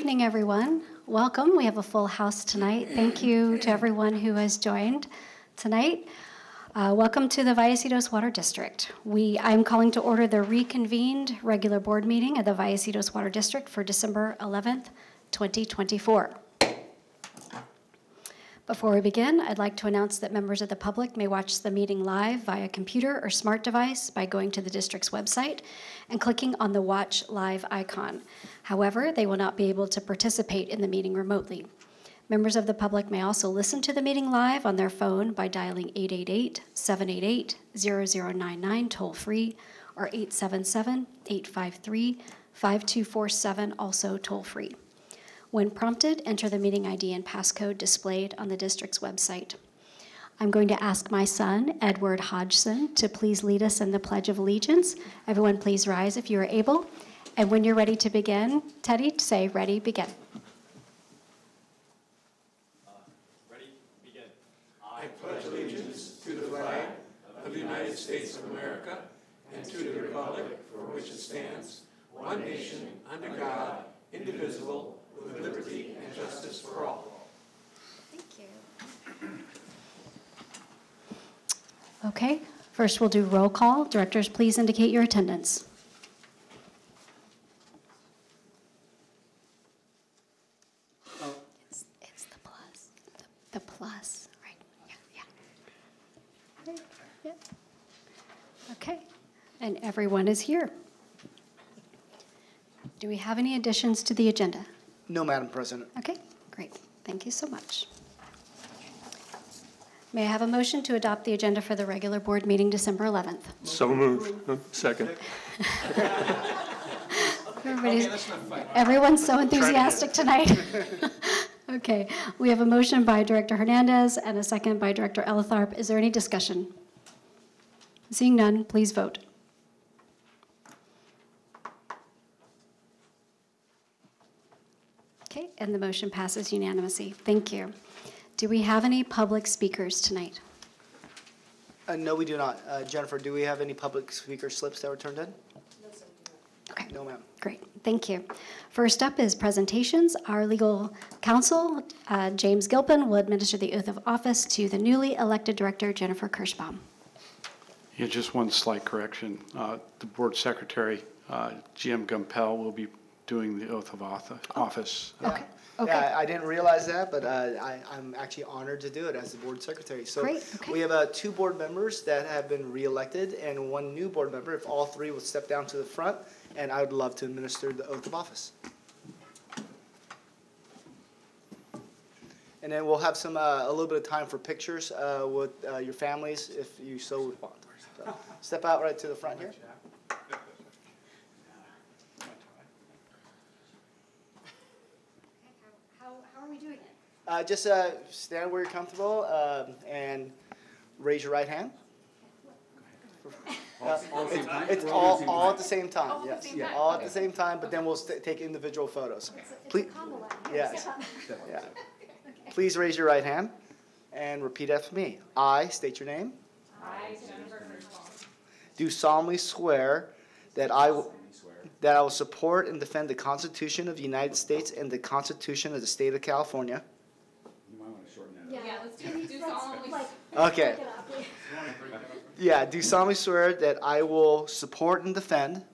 evening, everyone. Welcome. We have a full house tonight. Thank you to everyone who has joined tonight. Welcome to the Vallecitos Water District. I'm calling to order the reconvened regular board meeting of the Vallecitos Water District for December 11th, 2024. Before we begin, I'd like to announce that members of the public may watch the meeting live via computer or smart device by going to the district's website and clicking on the Watch Live icon. However, they will not be able to participate in the meeting remotely. Members of the public may also listen to the meeting live on their phone by dialing 888-788-0099 toll-free or 877-853-5247 also toll-free. When prompted, enter the meeting ID and passcode displayed on the district's website. I'm going to ask my son, Edward Hodgson, to please lead us in the Pledge of Allegiance. Everyone please rise if you are able. And when you're ready to begin, Teddy, say, ready, begin. Ready, begin. I pledge allegiance to the flag of the United States of America and to the republic for which it stands, one nation, under God, indivisible, with liberty and justice for all. Thank you. Okay, first we'll do roll call. Directors, please indicate your attendance. It's the plus. The plus, right? Yeah. Okay, and everyone is here. Do we have any additions to the agenda? No, Madam President. Okay, great. Thank you so much. May I have a motion to adopt the agenda for the regular board meeting December 11th? So moved. Second. Everyone's so enthusiastic tonight. Okay, we have a motion by Director Hernandez and a second by Director Elitharp. Is there any discussion? Seeing none, please vote. Okay, and the motion passes unanimously. Thank you. Do we have any public speakers tonight? No, we do not. Jennifer, do we have any public speaker slips that were turned in? No, sir. Okay. No, ma'am. Great. Thank you. First up is presentations. Our legal counsel, James Gilpin, will administer the oath of office to the newly elected director, Jennifer Kirschbaum. Yeah, just one slight correction. The board secretary, Jim Gumpel, will be doing the oath of office. Okay. Yeah, I didn't realize that, but I'm actually honored to do it as the board secretary. So great. Okay. We have 2 board members that have been reelected and 1 new board member. If all 3 would step down to the front, and I would love to administer the oath of office. And then we'll have a little bit of time for pictures with your families if you so want. So step out right to the front here. How are we doing it? Just stand where you're comfortable and raise your right hand. It's all at the same time. Yes, all at the same time. But then we'll take individual photos. Please, yes, yeah. Please raise your right hand and repeat after me. I state your name. I, Jennifer Kirschbaum, Do solemnly swear that I will support and defend the Constitution of the United States and the Constitution of the State of California. Yeah, let's do solemnly. Okay. Yeah, do solemnly swear that I will support and defend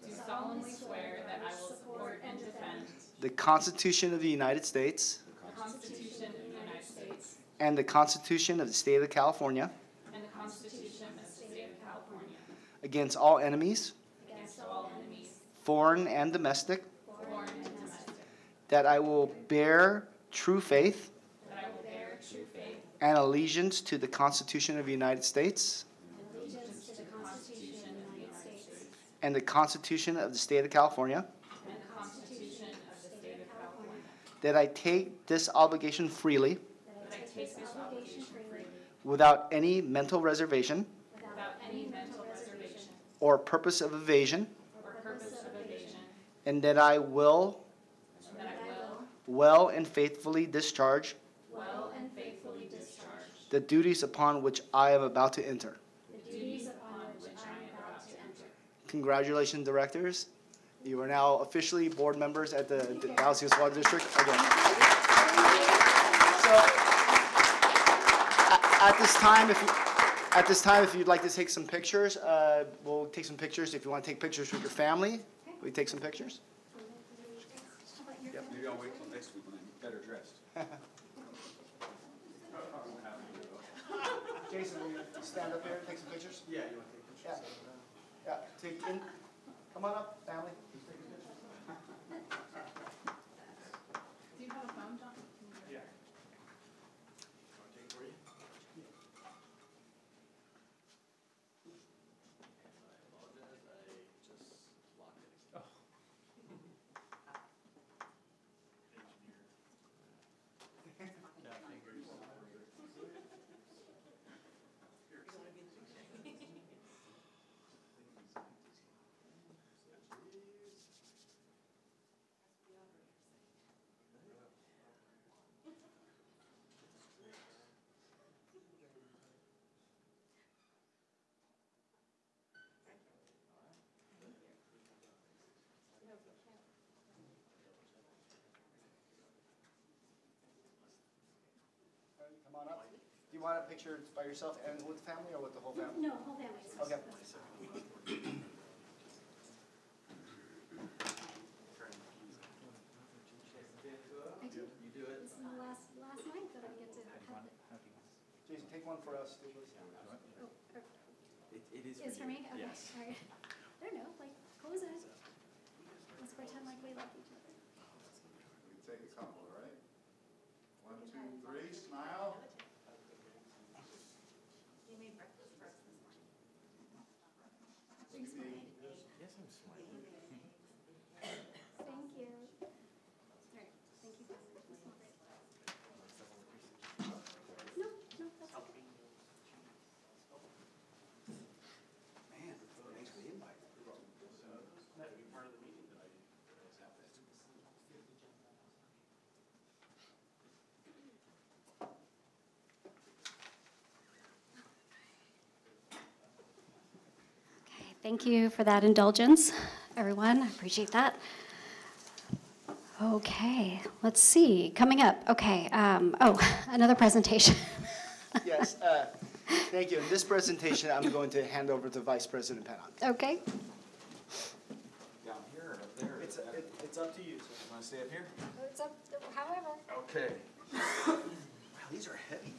Do solemnly swear that I will support and defend the Constitution of the United States the Constitution of the United States and the Constitution of the State of California and the Constitution of the State of California against all enemies, against all enemies, foreign and domestic, foreign and domestic, that I will bear true faith that I will bear true faith and allegiance to the Constitution of the United States and allegiance to the Constitution of the United States and the Constitution of the State of California, and the Constitution of the State of California, that I take this obligation freely that I take this obligation freely without any mental reservation without any mental reservation or purpose of evasion, or purpose of evasion, and that I will and that I will well and faithfully discharge well and faithfully discharge the duties upon which I am about to enter. the duties upon which I am about to enter. Congratulations, directors. You are now officially board members at the Vallecitos Water District again. So, at this time, if you'd like to take some pictures, we'll take some pictures. If you want to take pictures with your family, we take some pictures. Maybe I'll wait till next week when I'm better dressed. Jason, will you stand up here and take some pictures? Yeah, you want to take pictures? Yeah. Come on up, family. Just take pictures. Do you have a phone, John? Yeah. Want to take for you? Come on up. Do you want a picture by yourself and with the family, or with the whole family? No, whole family. Okay. I do. You do it. This is the last night that I get to have it. Jason, take one for us, too, please. It is It's for me? Okay, Yes. all right. I don't know, like, close it. Let's pretend like we love each other. We take a couple, all right? 1, 2, 3, smile. You made breakfast for us this morning. Thanks, Mike. Yes, I'm smiling. Thank you. All right, thank you. No, that's okay. Man, thanks for the invite. That'd be part of the meeting that I was at. Okay, thank you for that indulgence, everyone. I appreciate that. Okay, let's see. Coming up, okay. Another presentation. Yes, thank you. In this presentation, I'm going to hand over to Vice President Pennock. Okay. Down here or up there? It's up to you, sir. Want to stay up here? It's up, however. Okay. Wow, these are heavy.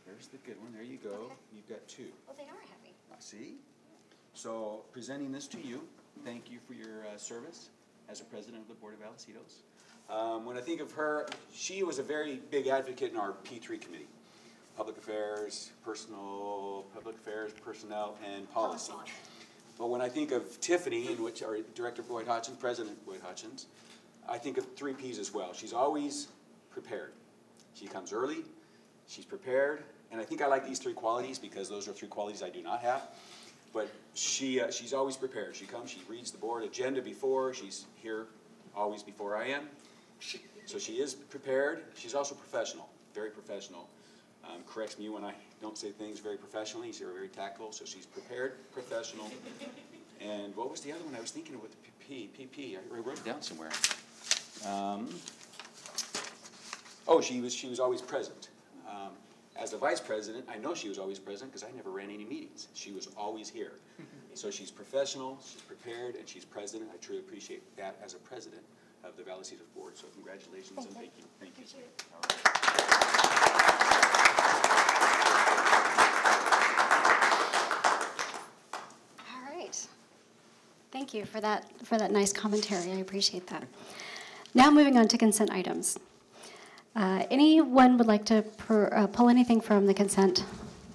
There's the good one. There you go. Okay. You've got 2. Well, they are heavy. See? So, presenting this to you, thank you for your service as a president of the Board of Vallecitos. When I think of her, she was a very big advocate in our P3 committee. Public affairs, personnel, and policy. But when I think of Tiffany, in which our Director Boyd Hutchins, President Boyd Hutchins, I think of 3 Ps as well. She's always prepared. She comes early, she's prepared, and I think I like these 3 qualities because those are 3 qualities I do not have. But she's always prepared. She comes, she reads the board agenda before, she's here always before I am. So she is prepared. She's also professional, very professional. Corrects me when I don't say things very professionally. She's very tactful, so she's prepared, professional. And what was the other one I was thinking of with the PP? I wrote it down somewhere. She was always present. As a vice president, I know she was always present because I never ran any meetings. She was always here. So she's professional, she's prepared, and she's present. I truly appreciate that as a president of the Vallecitos Board. So congratulations and thank you. Thank you. Appreciate it. All right. All right. Thank you for that nice commentary. I appreciate that. Now moving on to consent items. Anyone would like to pull anything from the consent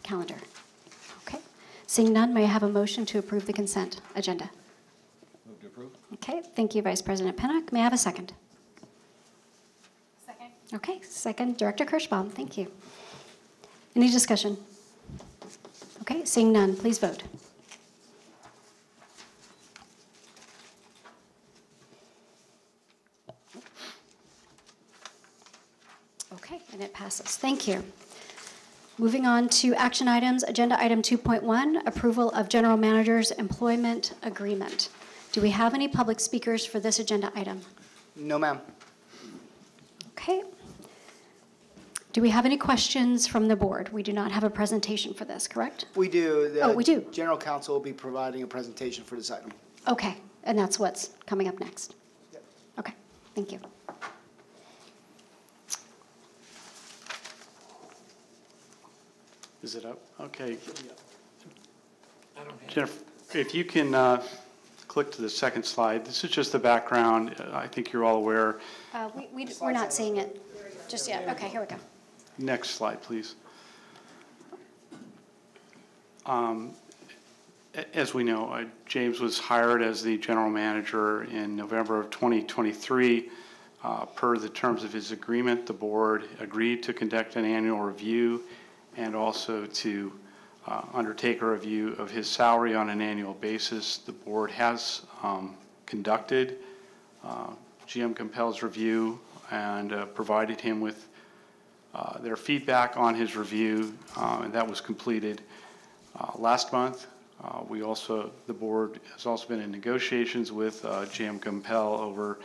calendar? Okay. Seeing none, may I have a motion to approve the consent agenda? Move to approve. Okay. Thank you, Vice President Pennock. May I have a second? Second. Okay. Second, Director Kirschbaum. Thank you. Any discussion? Okay. Seeing none, please vote. Okay, and it passes. Thank you. Moving on to action items, agenda item 2.1, approval of general manager's employment agreement. Do we have any public speakers for this agenda item? No, ma'am. Okay. Do we have any questions from the board? We do not have a presentation for this, correct? We do. The Oh, we do. General Counsel will be providing a presentation for this item. Okay, and that's what's coming up next? Yep. Okay, thank you. Is it up? Okay. Jennifer, if you can click to the second slide. This is just the background. I think you're all aware. We're not seeing it just yet. Okay, here we go. Next slide, please. As we know, James was hired as the general manager in November of 2023. Per the terms of his agreement, the board agreed to conduct an annual review and also to undertake a review of his salary on an annual basis. The board has conducted GM Compel's review and provided him with their feedback on his review, and that was completed last month. The board has also been in negotiations with GM Compel over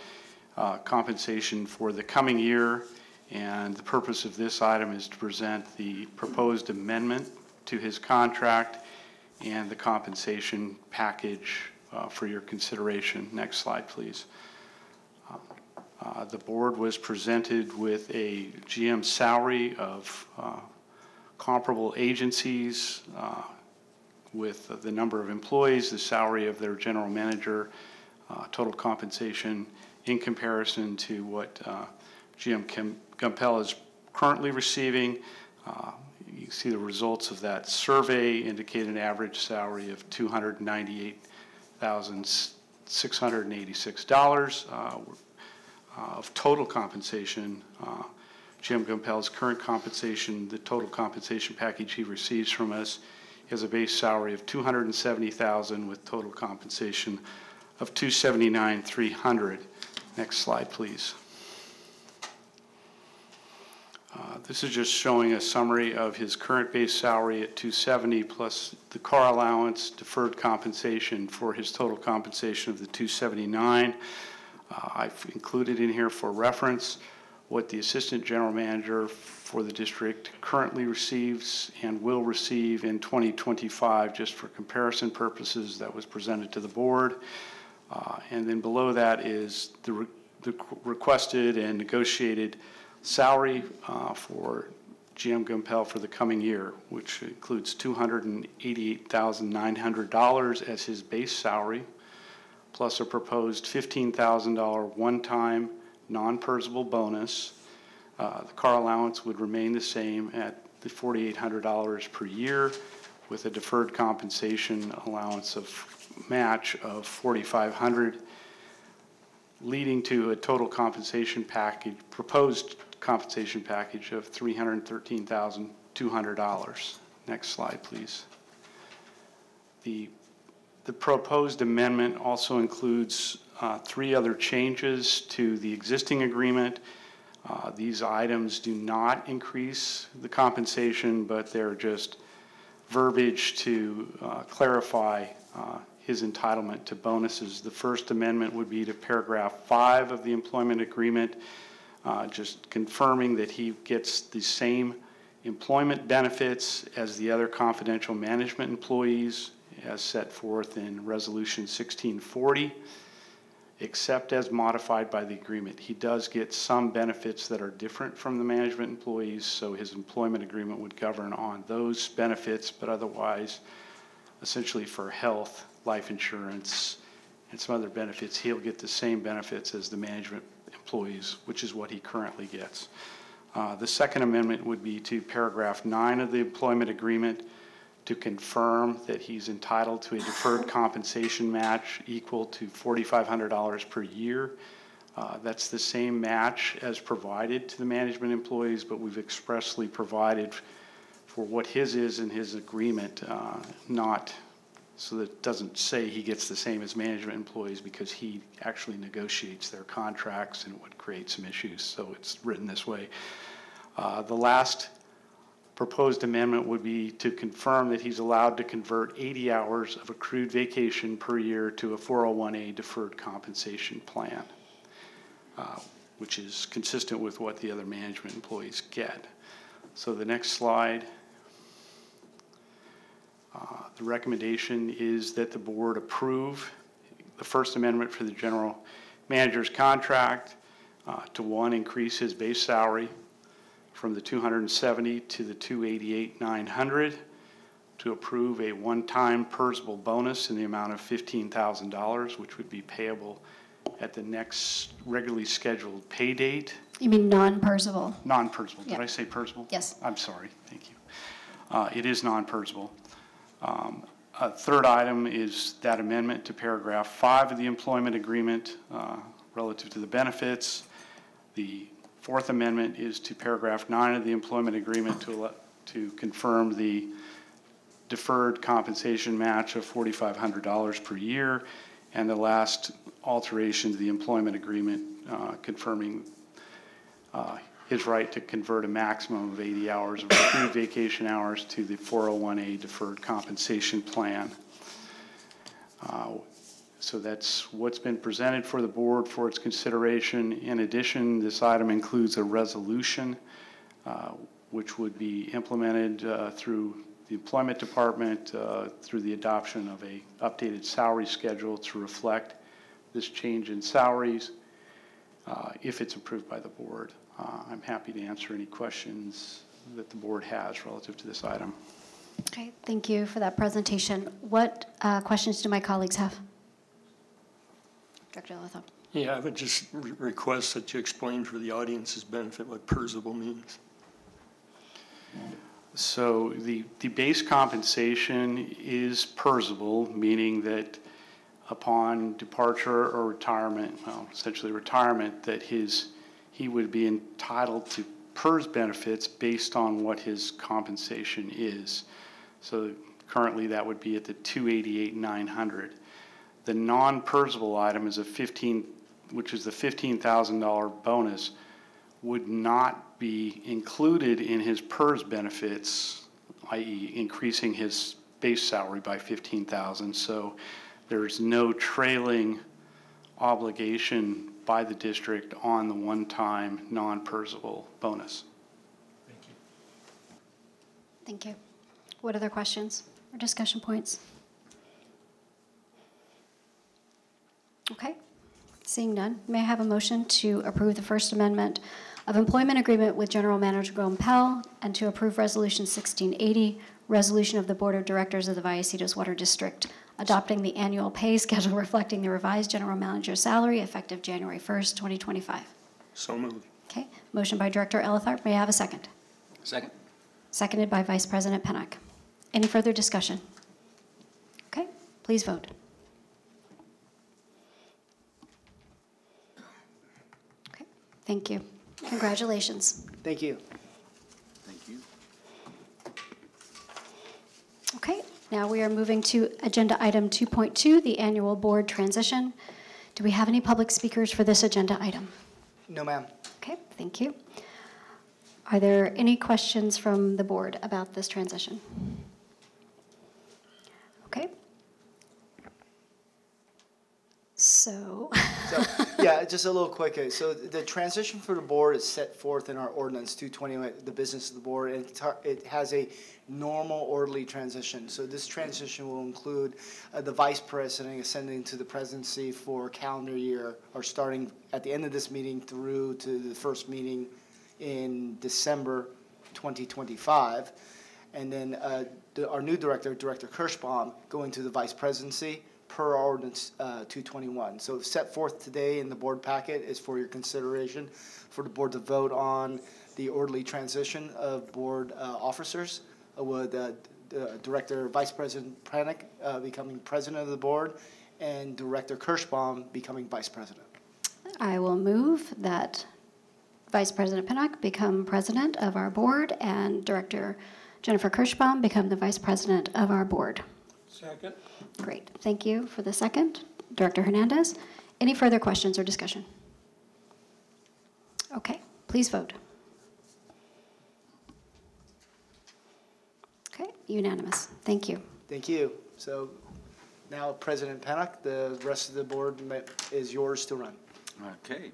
compensation for the coming year, and the purpose of this item is to present the proposed amendment to his contract and the compensation package for your consideration. Next slide, please. The board was presented with a GM salary of comparable agencies with the number of employees, the salary of their general manager, total compensation in comparison to what GM Compel is currently receiving. You see the results of that survey indicate an average salary of $298,686 of total compensation. GM Compel's current compensation, the total compensation package he receives from us, has a base salary of $270,000 with total compensation of $279,300. Next slide, please. This is just showing a summary of his current base salary at $270,000 plus the car allowance, deferred compensation for his total compensation of the $279,000. I've included in here for reference what the assistant general manager for the district currently receives and will receive in 2025, just for comparison purposes. That was presented to the board. And then below that is the requested and negotiated salary for GM Compel for the coming year, which includes $288,900 as his base salary, plus a proposed $15,000 one-time non-perishable bonus. The car allowance would remain the same at the $4,800 per year, with a deferred compensation allowance of match of $4,500, leading to a total compensation package, proposed compensation package of $313,200. Next slide, please. The proposed amendment also includes 3 other changes to the existing agreement. These items do not increase the compensation, but they're just verbiage to clarify his entitlement to bonuses. The first amendment would be to paragraph 5 of the employment agreement, just confirming that he gets the same employment benefits as the other confidential management employees as set forth in Resolution 1640, except as modified by the agreement. He does get some benefits that are different from the management employees, so his employment agreement would govern on those benefits, but otherwise, essentially for health, life insurance, and some other benefits, he'll get the same benefits as the management employees, which is what he currently gets. The second amendment would be to paragraph 9 of the employment agreement to confirm that he's entitled to a deferred compensation match equal to $4,500 per year. That's the same match as provided to the management employees, but we've expressly provided for what his is in his agreement, not so that it doesn't say he gets the same as management employees, because he actually negotiates their contracts and it would create some issues, so it's written this way. The last proposed amendment would be to confirm that he's allowed to convert 80 hours of accrued vacation per year to a 401A deferred compensation plan, which is consistent with what the other management employees get. So the next slide. The recommendation is that the board approve the first amendment for the general manager's contract to, one, increase his base salary from the $270 to the $288,900, to approve a one-time PERSable bonus in the amount of $15,000, which would be payable at the next regularly scheduled pay date. You mean non-PERSable? Non-PERSable. Did Yep. I say PERSable? Yes. I'm sorry. Thank you. It is non-PERSable. A third item is that amendment to paragraph 5 of the employment agreement relative to the benefits. The fourth amendment is to paragraph 9 of the employment agreement to confirm the deferred compensation match of $4,500 per year. And the last alteration to the employment agreement confirming his right to convert a maximum of 80 hours of accrued vacation hours to the 401A deferred compensation plan. So that's what's been presented for the board for its consideration. In addition, this item includes a resolution which would be implemented through the employment department through the adoption of a updated salary schedule to reflect this change in salaries if it's approved by the board. I'm happy to answer any questions that the board has relative to this item. Okay, thank you for that presentation. What questions do my colleagues have? Dr. Elithop. Yeah, I would just request that you explain for the audience's benefit what PERSable means. So the base compensation is PERSable, meaning that upon departure or retirement, well, essentially retirement, that he would be entitled to PERS benefits based on what his compensation is. So currently that would be at the $288,900. The non-PERSable item is which is the $15,000 bonus, would not be included in his PERS benefits, i.e. increasing his base salary by $15,000. So there's no trailing obligation by the district on the one-time non-PERSable bonus. Thank you. Thank you. What other questions or discussion points? Okay, seeing none, may I have a motion to approve the First Amendment of Employment Agreement with General Manager Grom Pell and to approve Resolution 1680, Resolution of the Board of Directors of the Vallecitos Water District, adopting the annual pay schedule reflecting the revised General Manager's salary effective January 1st, 2025. So moved. Okay, motion by Director Elithart. May I have a second? Second. Seconded by Vice President Pennock. Any further discussion? Okay, please vote. Okay, thank you. Congratulations. Thank you. Thank you. Okay, now we are moving to agenda item 2.2, the annual board transition. Do we have any public speakers for this agenda item? No, ma'am. Okay, thank you. Are there any questions from the board about this transition? Okay. So, Yeah, just a little quick. So the transition for the board is set forth in our ordinance 220, the business of the board, and it has a normal orderly transition. So this transition will include the vice president ascending to the presidency for calendar year, or starting at the end of this meeting through to the first meeting in December 2025. And then our new director, Director Kirschbaum, going to the vice presidency per ordinance 221. So set forth today in the board packet is for your consideration for the board to vote on the orderly transition of board officers, with Director Vice President Pranick becoming president of the board and Director Kirschbaum becoming vice president. I will move that Vice President Pennock become president of our board and Director Jennifer Kirschbaum become the vice president of our board. Second. Great. Thank you for the second. Director Hernandez, any further questions or discussion? Okay, please vote. Unanimous. Thank you. Thank you. So now, President Pennock, the rest of the board is yours to run. Okay.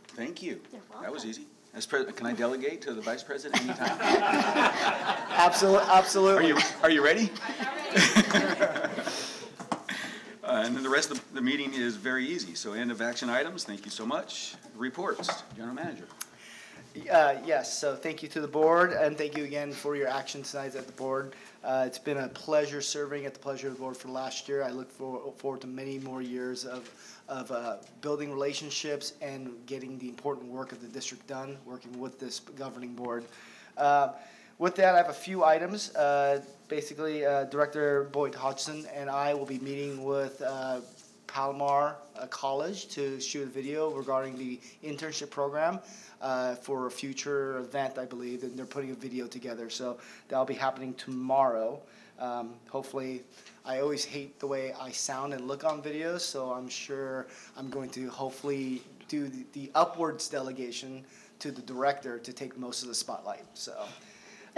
Thank you. That was easy. Can I delegate to the vice president anytime? Absolutely. Are you ready? And then the rest of the meeting is very easy. So end of action items. Thank you so much. Reports, General Manager. Yes, so thank you to the board, and thank you again for your action tonight at the board. It's been a pleasure serving at the pleasure of the board for the last year. I look forward to many more years of building relationships and getting the important work of the district done, working with this governing board. With that, I have a few items. Basically, Director Boyd Hodgson and I will be meeting with Palomar College to shoot a video regarding the internship program for a future event, I believe, and they're putting a video together. So that'll be happening tomorrow. Hopefully, I always hate the way I sound and look on videos, so I'm sure I'm going to hopefully do the upwards delegation to the director to take most of the spotlight. So.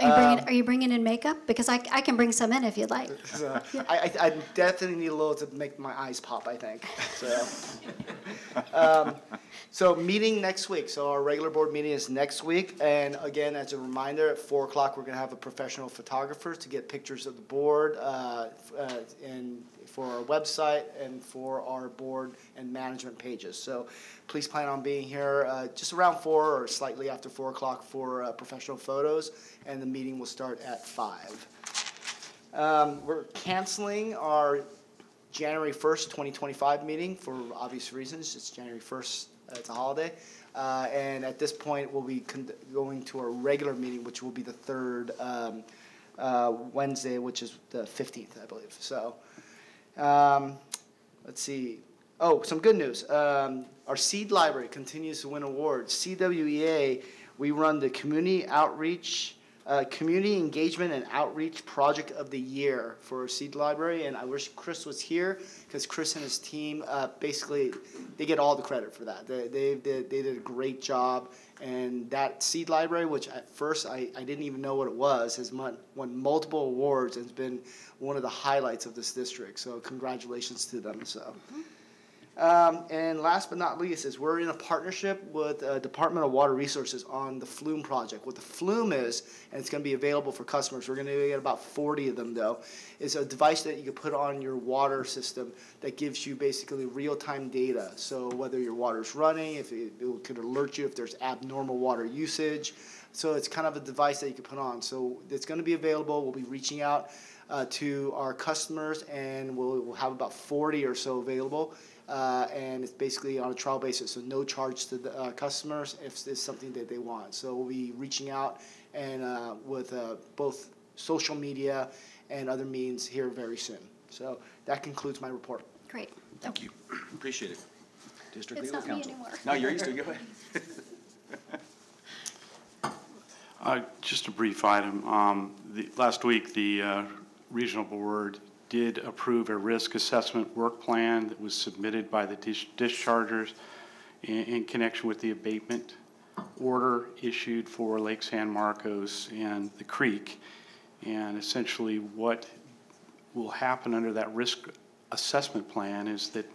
Are you bringing in makeup? Because I can bring some in if you'd like. So I definitely need a little to make my eyes pop, I think. So meeting next week. So our regular board meeting is next week. And again, as a reminder, at 4 o'clock, we're going to have a professional photographer to get pictures of the board and for our website and for our board and management pages. So please plan on being here just around 4 or slightly after 4 o'clock for professional photos. And the meeting will start at 5. We're canceling our January 1st, 2025 meeting for obvious reasons. It's January 1st, it's a holiday. And at this point, we'll be going to our regular meeting, which will be the third Wednesday, which is the 15th, I believe. So let's see. Oh, some good news. Our seed library continues to win awards. CWEA, we run the community outreach, community engagement and outreach project of the year for our seed library. And I wish Chris was here because Chris and his team, basically, they get all the credit for that. They did a great job. And that seed library, which at first I didn't even know what it was, has won multiple awards and has been one of the highlights of this district. So congratulations to them. So. And last but not least is we're in a partnership with Department of Water Resources on the Flume project. What the Flume is, and it's going to be available for customers, we're going to get about 40 of them though, is a device that you can put on your water system that gives you basically real-time data. So whether your water's running, if it could alert you if there's abnormal water usage. So it's kind of a device that you can put on. So it's going to be available. We'll be reaching out to our customers, and we'll have about 40 or so available. And it's basically on a trial basis, so no charge to the customers if it's something that they want. So we'll be reaching out and with both social media and other means here very soon. So that concludes my report. Great. Thank you. Appreciate it. District It's Legal not me Counsel. anymore. No, you're used to it. Go ahead. Just a brief item. Last week, the regional board did approve a risk assessment work plan that was submitted by the dischargers in connection with the abatement order issued for Lake San Marcos and the creek. And essentially what will happen under that risk assessment plan is that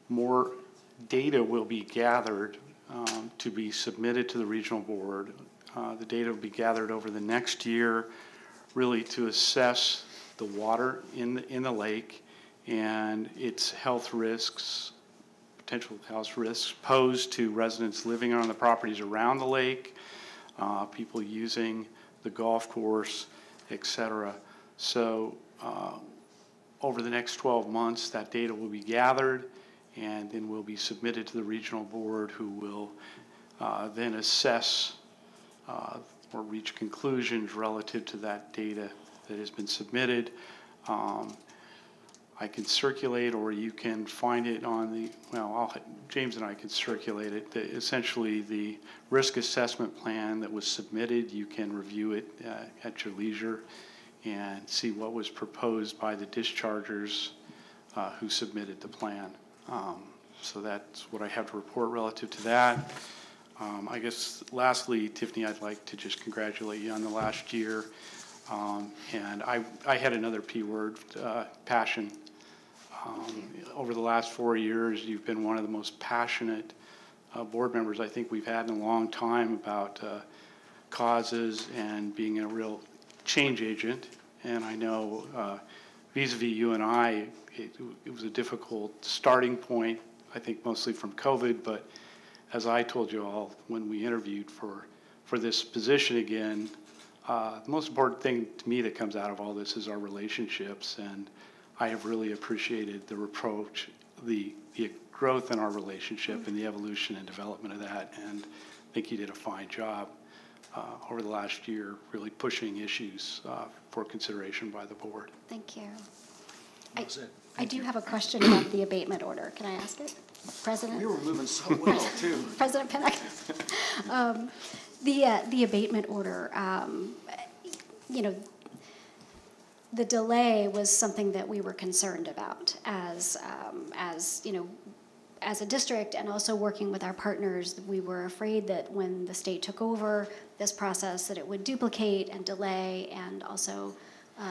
more data will be gathered to be submitted to the regional board. The data will be gathered over the next year really to assess the water in the lake and its health risks, potential health risks posed to residents living on the properties around the lake, people using the golf course, etc. So over the next 12 months, that data will be gathered and then will be submitted to the regional board, who will then assess or reach conclusions relative to that data that has been submitted. I can circulate, or you can find it on the, James and I can circulate it. Essentially, the risk assessment plan that was submitted, you can review it at your leisure and see what was proposed by the dischargers who submitted the plan. So that's what I have to report relative to that. I guess lastly, Tiffany, I'd like to just congratulate you on the last year. And I had another P word, passion. Over the last 4 years, you've been one of the most passionate board members I think we've had in a long time about causes and being a real change agent. And I know vis-a-vis you and I, it was a difficult starting point, I think mostly from COVID, but as I told you all when we interviewed for this position again, the most important thing to me that comes out of all this is our relationships, and I have really appreciated the approach, the growth in our relationship and the evolution and development of that, and I think you did a fine job over the last year, really pushing issues for consideration by the board. Thank you. I do have a question about the abatement order. Can I ask it? President? We were moving so well, too. President Pinnock. The abatement order, you know, the delay was something that we were concerned about as you know, as a district, and also working with our partners. We were afraid that when the state took over this process, that it would duplicate and delay and also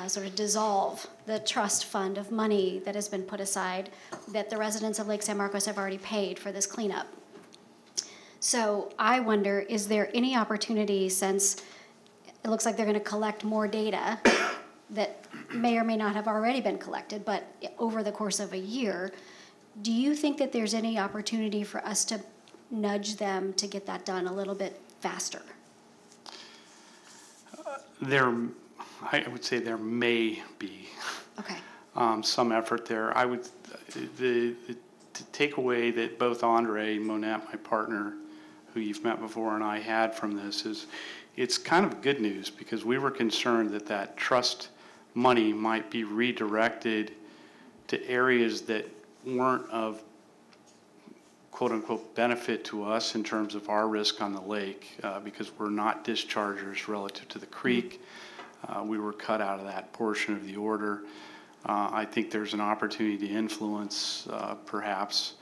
sort of dissolve the trust fund of money that has been put aside that the residents of Lake San Marcos have already paid for this cleanup. So I wonder, is there any opportunity, since it looks like they're going to collect more data that may or may not have already been collected, but over the course of a year, do you think that there's any opportunity for us to nudge them to get that done a little bit faster? I would say there may be Okay. some effort there. I would, the takeaway that both Andre Monette, my partner, who you've met before, and I had from this is, it's kind of good news, because we were concerned that that trust money might be redirected to areas that weren't of quote-unquote benefit to us in terms of our risk on the lake, because we're not dischargers relative to the creek. We were cut out of that portion of the order. I think there's an opportunity to influence perhaps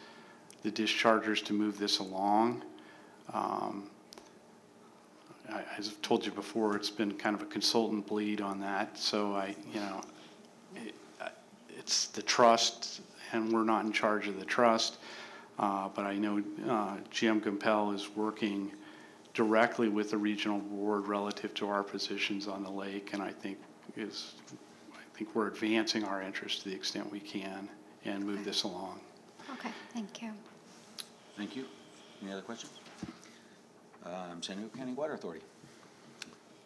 the dischargers to move this along. As I've told you before, it's been kind of a consultant bleed on that. So it's the trust, and we're not in charge of the trust. But I know GM Compel is working directly with the regional board relative to our positions on the lake, and I think we're advancing our interests to the extent we can and move this along. Okay, thank you. Thank you. Any other questions? San Diego County Water Authority.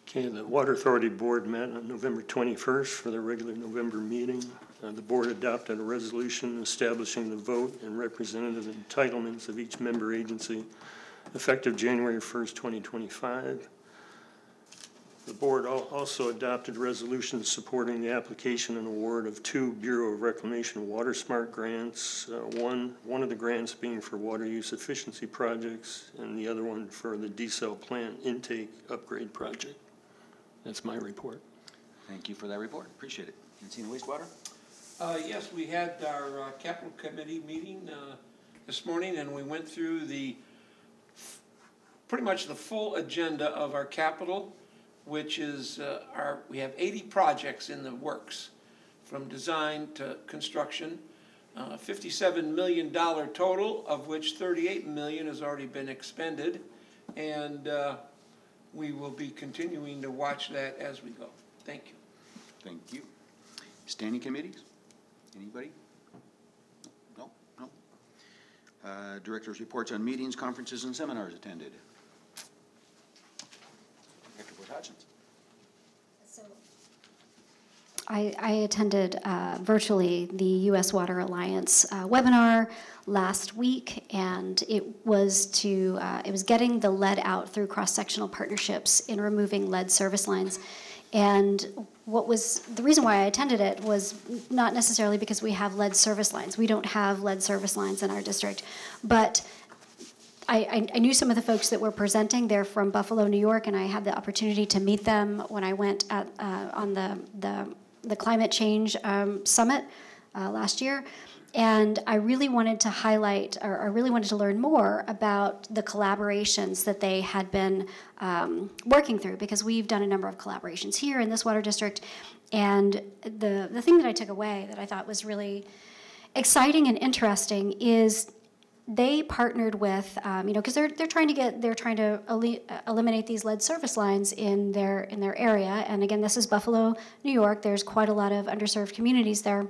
Okay, the Water Authority Board met on November 21st for their regular November meeting. The board adopted a resolution establishing the vote and representative entitlements of each member agency effective January 1st, 2025. The board also adopted resolutions supporting the application and award of 2 Bureau of Reclamation Water Smart grants, one of the grants being for water use efficiency projects, and the other one for the desal plant intake upgrade project. That's my report. Thank you for that report. Appreciate it. Encino Wastewater? Yes, we had our capital committee meeting this morning, and we went through pretty much the full agenda of our capital, which is we have 80 projects in the works, from design to construction, $57 million total, of which $38 million has already been expended, and we will be continuing to watch that as we go. Thank you. Thank you. Standing committees? Anybody? No? No? Director's reports on meetings, conferences, and seminars attended. Director Boyd-Hodgins. I attended virtually the U.S. Water Alliance webinar last week, and it was getting the lead out through cross-sectional partnerships in removing lead service lines. And the reason why I attended it was not necessarily because we have lead service lines. We don't have lead service lines in our district, but I knew some of the folks that were presenting. They're from Buffalo, New York, and I had the opportunity to meet them when I went on the climate change summit last year. And I really wanted to highlight, or I really wanted to learn more about the collaborations that they had been working through, because we've done a number of collaborations here in this water district. And the thing that I took away that I thought was really exciting and interesting is they partnered with, because they're trying to eliminate these lead service lines in their area. And again, this is Buffalo, New York. There's quite a lot of underserved communities there.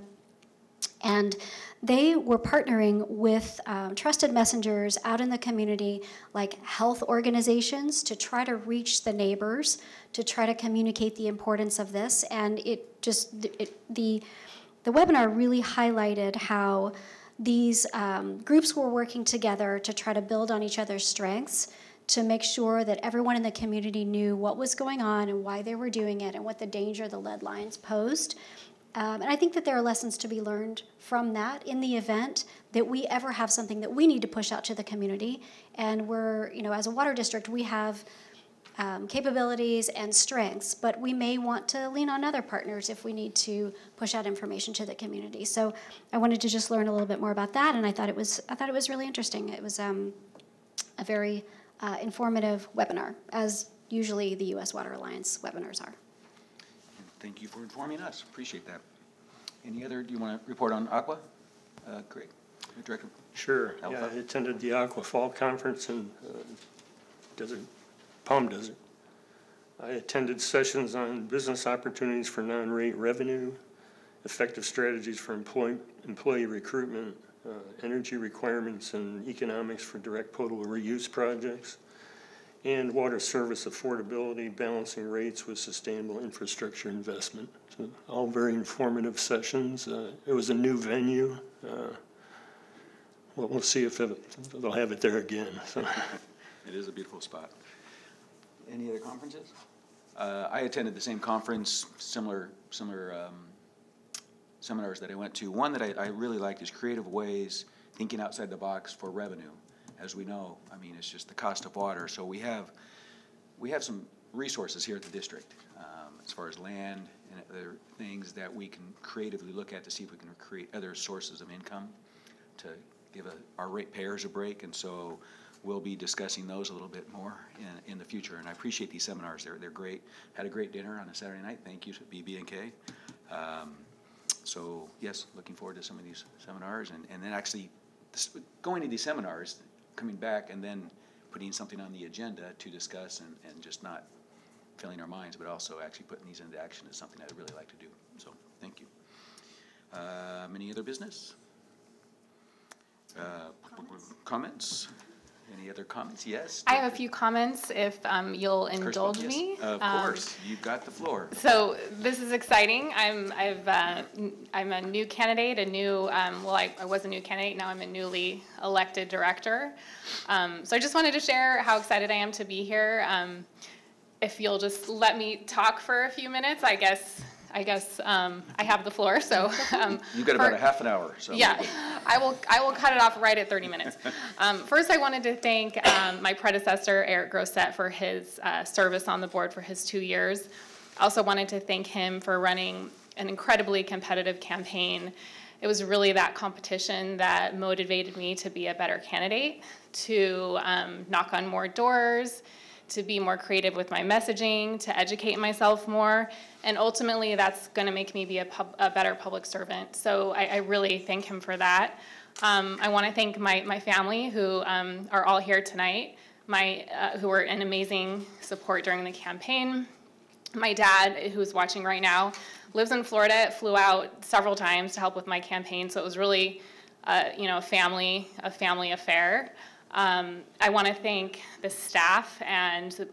And they were partnering with trusted messengers out in the community, like health organizations, to try to reach the neighbors, to try to communicate the importance of this. And the webinar really highlighted how these groups were working together to try to build on each other's strengths, to make sure that everyone in the community knew what was going on and why they were doing it and what the danger the lead lines posed. And I think that there are lessons to be learned from that in the event that we ever have something that we need to push out to the community. And we're, as a water district, we have capabilities and strengths, but we may want to lean on other partners if we need to push out information to the community. So I wanted to just learn a little bit more about that, and I thought it was really interesting. It was a very informative webinar, as usually the U.S. Water Alliance webinars are. Thank you for informing us. Appreciate that. Any other, do you want to report on Aqua? Greg, Director? Sure. Yeah, I attended the Aqua Fall Conference in Palm Desert. I attended sessions on business opportunities for non-rate revenue, effective strategies for employee recruitment, energy requirements and economics for direct potable reuse projects, and water service affordability, balancing rates with sustainable infrastructure investment. So all very informative sessions. It was a new venue. We'll see if they'll have it there again. So. It is a beautiful spot. Any other conferences? I attended the same conference, similar seminars that I went to. One that I really liked is Creative Ways, Thinking Outside the Box for Revenue. As we know, I mean, it's just the cost of water. So we have some resources here at the district as far as land and other things that we can creatively look at to see if we can create other sources of income to give our ratepayers a break. And so we'll be discussing those a little bit more in the future. And I appreciate these seminars. They're great. Had a great dinner on a Saturday night. Thank you to BB&K. So yes, looking forward to some of these seminars, and then actually going to these seminars, coming back and then putting something on the agenda to discuss and just not filling our minds, but also actually putting these into action is something I'd really like to do. So thank you. Any other business? Comments? Any other comments? Yes? I have a few comments if you'll indulge Yes. me. Of course, you've got the floor. So this is exciting. I'm a new candidate, I was a new candidate, now I'm a newly elected director. So I just wanted to share how excited I am to be here. If you'll just let me talk for a few minutes, I guess I have the floor. So You've got about a half an hour. So yeah, I will cut it off right at 30 minutes. First, I wanted to thank my predecessor, Eric Grosset, for his service on the board for his 2 years. I also wanted to thank him for running an incredibly competitive campaign. It was really that competition that motivated me to be a better candidate, to knock on more doors, to be more creative with my messaging, to educate myself more, and ultimately that's going to make me be a better public servant. So I really thank him for that. I want to thank my family who are all here tonight, who were an amazing support during the campaign. My dad, who's watching right now, lives in Florida, flew out several times to help with my campaign, so it was really a family affair. I want to thank the staff and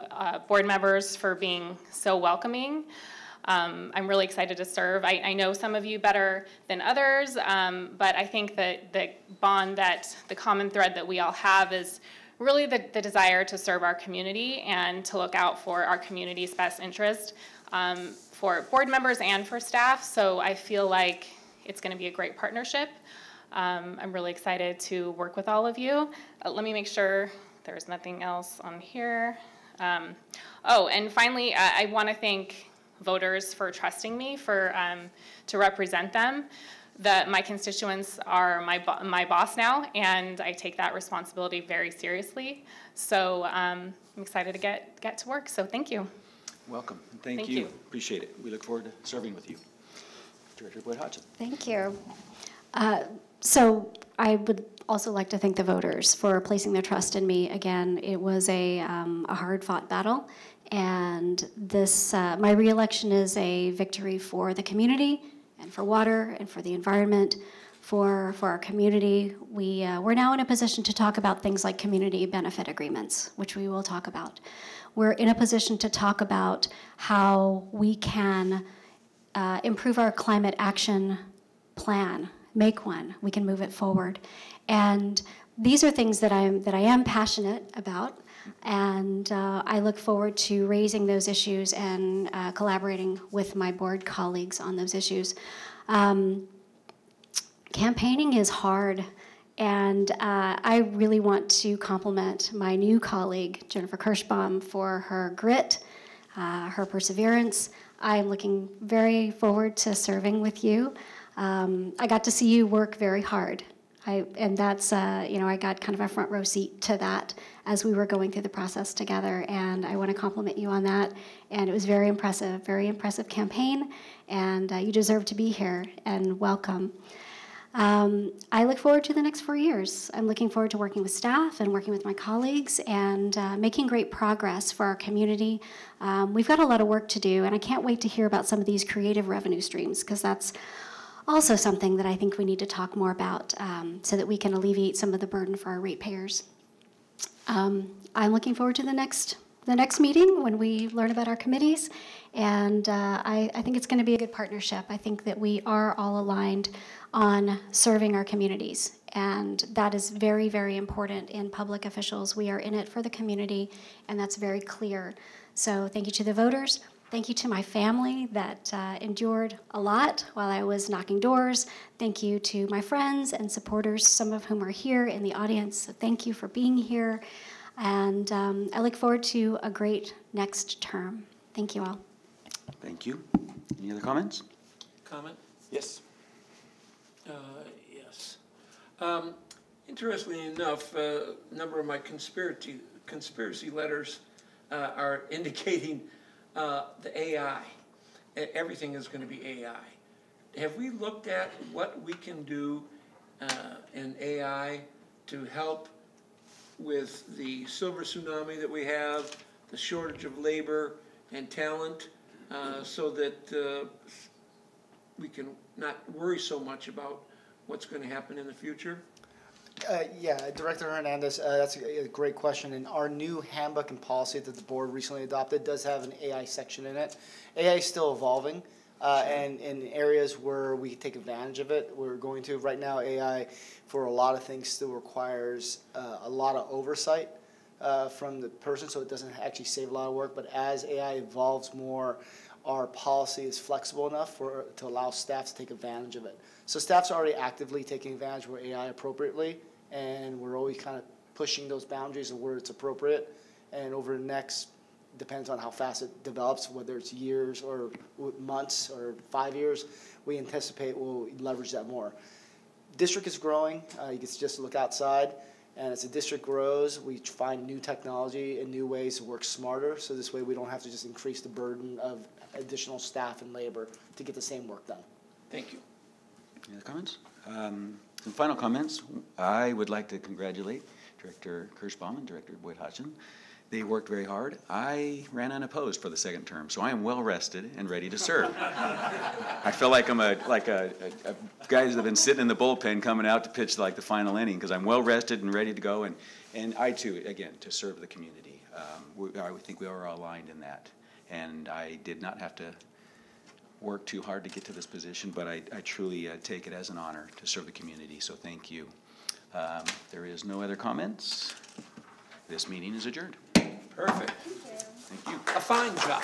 board members for being so welcoming. I'm really excited to serve. I know some of you better than others, but I think that the common thread that we all have is really the desire to serve our community and to look out for our community's best interest for board members and for staff. So I feel like it's going to be a great partnership. I'm really excited to work with all of you. Let me make sure there's nothing else on here. And finally, I want to thank voters for trusting me to represent them. that my constituents are my boss now, and I take that responsibility very seriously. So I'm excited to get to work, so thank you. Welcome. Thank Thank you. you. Appreciate it. We look forward to serving with you. Director Boyd-Hodgson. Thank you. So I would also like to thank the voters for placing their trust in me. Again, it was a hard-fought battle, and this my reelection is a victory for the community and for water and for the environment, for our community. We're now in a position to talk about things like community benefit agreements, which we will talk about. We're in a position to talk about how we can improve our climate action plan, make one. We can move it forward. And these are things that I am passionate about, and I look forward to raising those issues and collaborating with my board colleagues on those issues. Campaigning is hard, and I really want to compliment my new colleague, Jennifer Kirschbaum, for her grit, her perseverance. I'm looking very forward to serving with you. I got to see you work very hard. And that's, I got kind of a front row seat to that as we were going through the process together. And I want to compliment you on that. And it was very impressive campaign. And you deserve to be here, and welcome. I look forward to the next 4 years. I'm looking forward to working with staff and working with my colleagues and making great progress for our community. We've got a lot of work to do, and I can't wait to hear about some of these creative revenue streams, because that's also something that I think we need to talk more about so that we can alleviate some of the burden for our ratepayers. I'm looking forward to the next meeting when we learn about our committees, and I think it's going to be a good partnership. I think that we are all aligned on serving our communities, and that is very, very important in public officials. We are in it for the community, and that's very clear. So thank you to the voters. Thank you to my family that endured a lot while I was knocking doors. Thank you to my friends and supporters, some of whom are here in the audience. So thank you for being here. And I look forward to a great next term. Thank you all. Thank you. Any other comments? Comment? Yes. Yes. Interestingly enough, a number of my conspiracy letters are indicating the AI. Everything is going to be AI. Have we looked at what we can do in AI to help with the silver tsunami that we have, the shortage of labor and talent, so that we can not worry so much about what's going to happen in the future? Yeah, Director Hernandez, that's a great question. And our new handbook and policy that the board recently adopted does have an AI section in it. AI is still evolving, and in areas where we take advantage of it, we're going to. Right now, AI, for a lot of things, still requires a lot of oversight from the person, so it doesn't actually save a lot of work. But as AI evolves more, our policy is flexible enough to allow staff to take advantage of it. So staff's already actively taking advantage of AI appropriately, and we're always kind of pushing those boundaries of where it's appropriate. And over the next, depends on how fast it develops, whether it's years or months or 5 years, we anticipate we'll leverage that more. District is growing. You can just look outside. And as the district grows, we find new technology and new ways to work smarter. So this way we don't have to just increase the burden of additional staff and labor to get the same work done. Thank you. Any other comments? Some final comments. I would like to congratulate Director Kirschbaum and Director Boyd-Hodgson. They worked very hard. I ran unopposed for the second term, so I am well rested and ready to serve. I feel like I'm a guys that have been sitting in the bullpen coming out to pitch like the final inning, because I'm well rested and ready to go. And I too, again, to serve the community. I think we are all aligned in that. And I did not have to work too hard to get to this position, but I truly take it as an honor to serve the community, so thank you. There is no other comments. This meeting is adjourned. Perfect. Thank you. A fine job.